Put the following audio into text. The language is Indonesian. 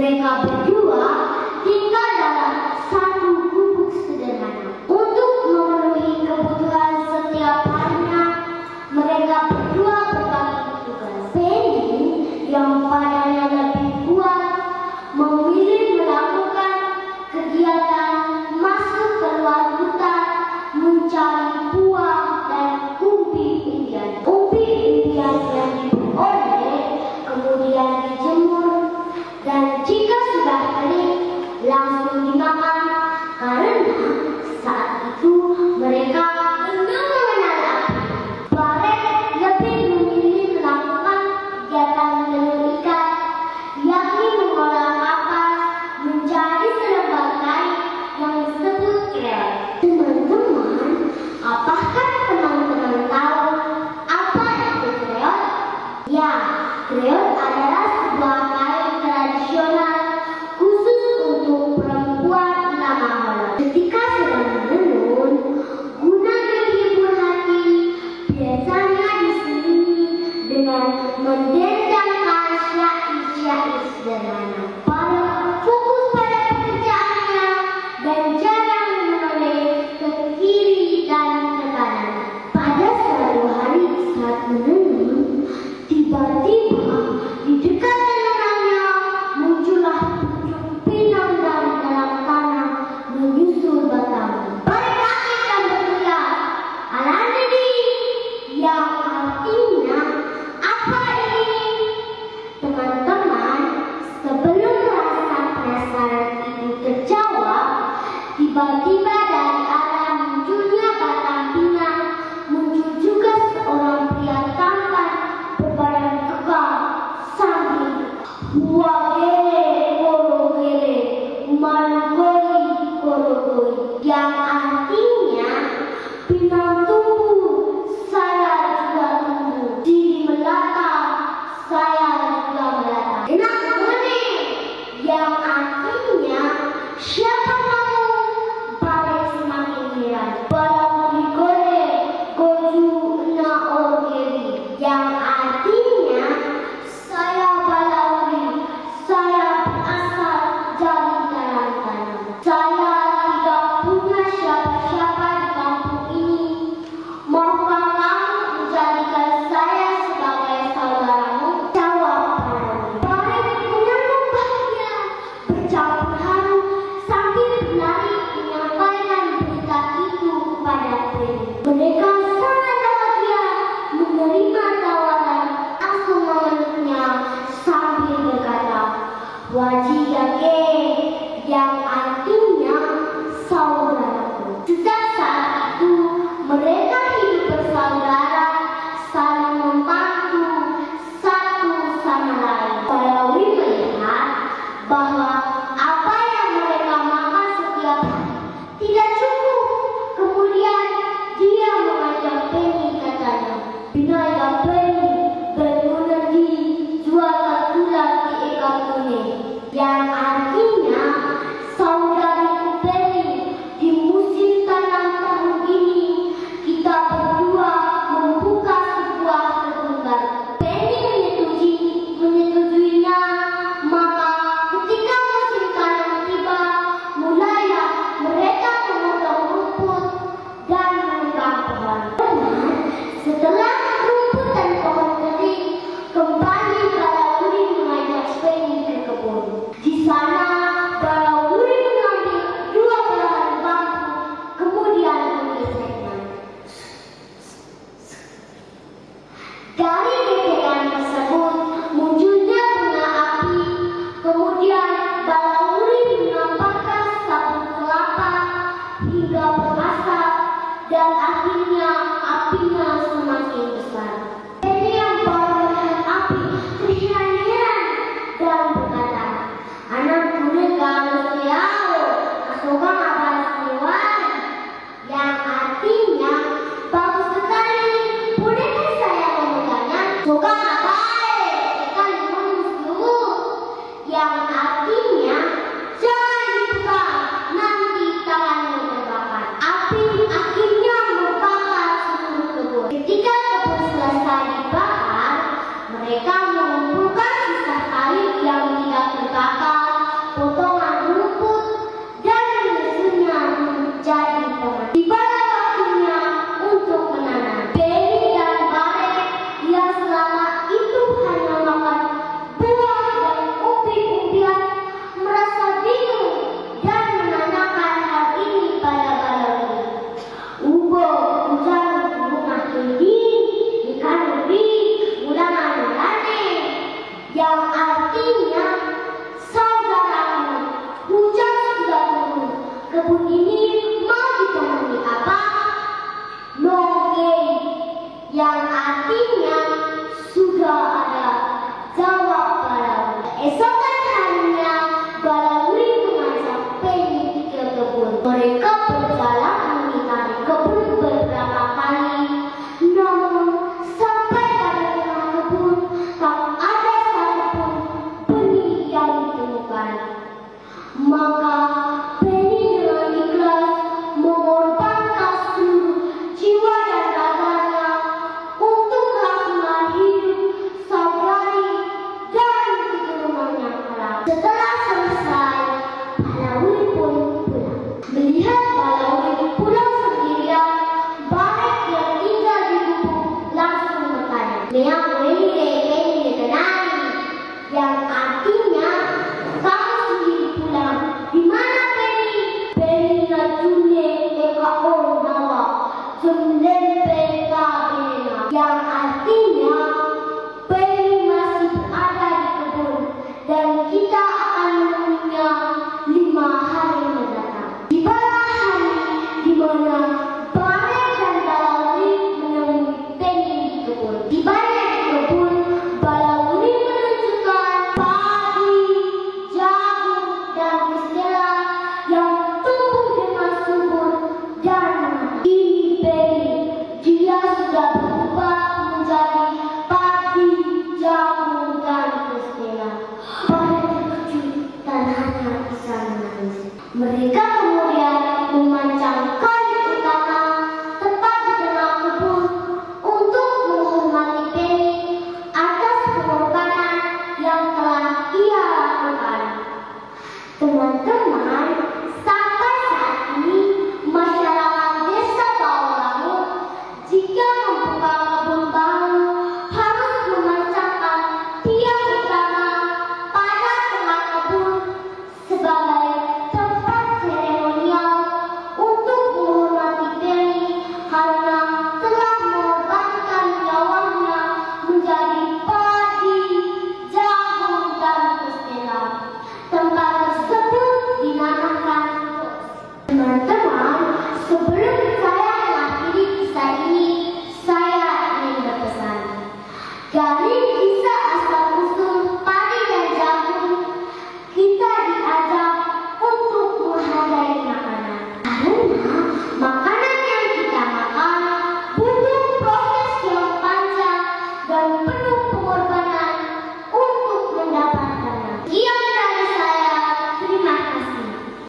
Mereka berdua tinggal dalam satu gubuk sederhana. Untuk memenuhi kebutuhan setiap harinya, mereka berdua berbagi tugas. Penny yang badannya lebih kuat memilih melakukan kegiatan masuk ke luar hutan mencari buah dan umbi-umbian. Umbi-umbian yang diperoleh kemudian dijemur dan jika sudah kering langsung dimakan, karena saat itu mereka belum mengenal api. Barek lebih memilih melakukan kegiatan menenun ikan, yakni mengolah kapas menjadi selembar kain yang disebut krel. Teman-teman, apakah teman-teman tahu apa itu krel? Ya, krel adalah sebuah kain tradisional khusus untuk perempuan lama Holland. Ketika sedang menenun, guna menghibur hati, biasanya diselingi dengan mendendangkan syair-syair sederhana. Para fokus pada pekerjaannya dan jarang menoleh ke kiri dan ke kanan. Pada suatu hari saat menenun, tiba-tiba di dekat tenunannya muncullah pucuk pinang dari dalam tanah menyusul batang. Mereka akan berteriak, "Alanedi!" yang artinya apa ini? Teman-teman, sebelum rasa penasaran itu terjawab, tiba-tiba dari arah munculnya batang pinang muncul juga seorang pria tampan berbadan kekar sambil "Huagele korogele, marugoi korogoi," yang artinya pinang tumbuh, saya juga tumbuh, sini melata, saya juga melata. Enak kuning, yang artinya siapa kamu? Barek semakin heran. Balawuri gore, goju na orgeri, yang artinya saya balawuri, saya berasal dari dalam tanah. Saya tidak punya siapa-siapa di kampung ini. Maukah kamu menjadikan saya sebagai saudaramu? Jawab Balawuri. Barek menyambut bahagia, bercampur haru sambil berlari menyampaikan berita itu kepada Penny. Mereka sangat bahagia menerima tawaran, langsung memeluknya sambil berkata, "Wajidake," yang artinya saudaraku. Sejak saat itu mereka hidup bersaudara, saling membantu satu sama lain. Balawuri melihat bahwa apa yang mereka makan setiap hari tidak cukup. Kemudian dia mengajak Penny, katanya, "Binaya Penny, bermunadi jual tertular di ekor kuning," yang artinya saudariku Penny, di musim tanam tahun ini kita berdua membuka sebuah kebun baru. Penny menyetujuinya. Maka ketika kebun ini mau ditanami apa? Nongeng, yang artinya sudah ada jawab Balauri. Esokan harinya Balauri mengajak Penny ke kebun. Mereka berjalan mengitari kebun beberapa kali. Namun sampai pada tengah kebun tak ada satupun benih yang ditemukan. Maka Penny dengan ikhlas mengorbankan seluruh jiwa dan raganya untuk kelangsungan hidup saudari dan keturunannya kelak. Setelah